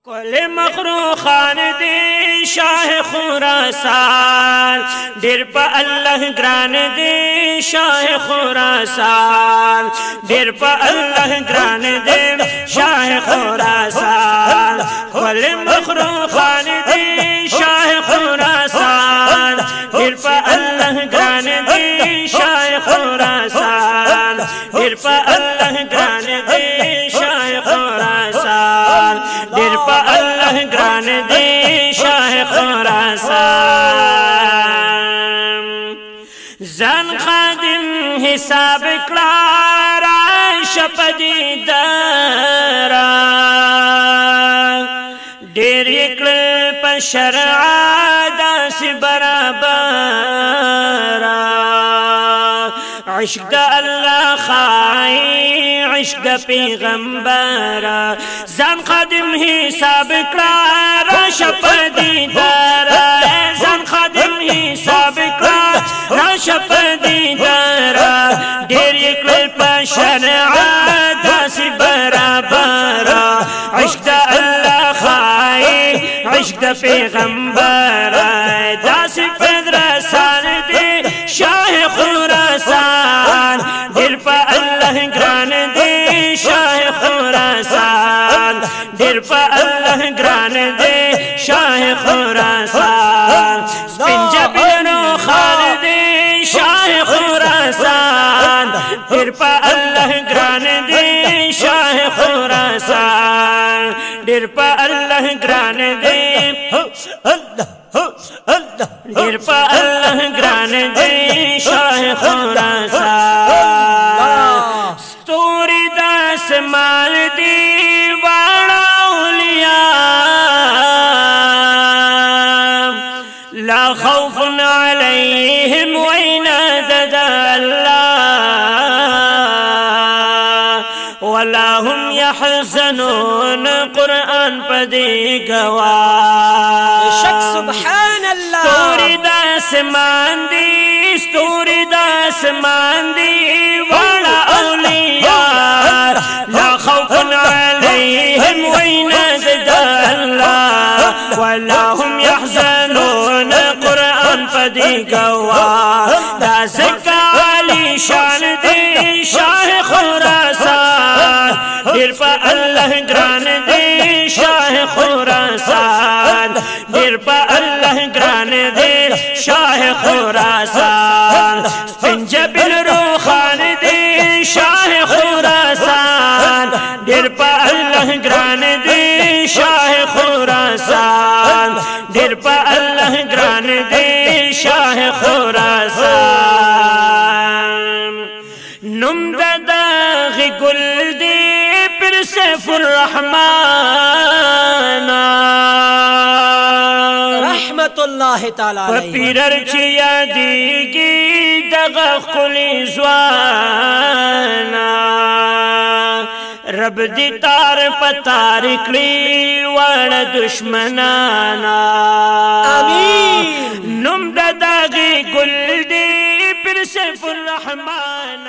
کل مخرو خان دی شاہ خراسان ډیر په الله ګران دی شاہ خراسان ډیر په الله ګران دی شاہ خراسان کل مخرو خان دی شاہ خراسان ډیر په الله ګران دی شاہ خراسان ډیر په الله ګران دی شاہ خراسان ډیر په الله ګران دی شاہ خراسان ځان خادم حساب کړه را شپدی درا ډیر کړه په شرع داس برابر عشق دا اللہ خائی عشق دا پیغمبر زان خادم حساب کړه را شپدی درا زان خادم حساب کړه را شپدی درا ډیر کړه په شرع داس برابر عشق دا اللہ خائی عشق دا پیغمبر داس فدرسان دی شاہ خراسان ډیر په الله ګران دی شاہ خراسان ډیر په الله ګران دی شاہ خراسان سپین جبینو خان دی شاہ خراسان ډیر په الله ګران دی شاہ خراسان ډیر په الله ګران دی ډیر په الله ګران دی شاہ خراسان ستوري د اسمان دی واړه اولیاء لا خوف علیهم وینادد الله ولا هم يحزنون قرآن پدی گوا شک سبحان اللہ ستوری دا اسمان دی ستوری دا اسمان دی والا اولیاء لا خوف علیہم وینادد اللہ ولا هم يحزنون قرآن پدی گوا دا زکا علی شان دی شاہ خراسان ډیر په الله ګران دی شاہ خراسان ډیر په الله ګران دی شاہ خراسان سپین جبل روخان دی شاہ خراسان ډیر په الله ګران دی شاہ خراسان ډیر په الله ګران دی شاہ خراسان نم دغه ګل دی پر سیف الرحمن رحمت اللہ تعالی علیہ پیرر چی یادیگی دغه خلی زوانا رب دی تار پتار کړی وړ دشمنانا آمین نم دغه ګل دی پر سیف الرحمن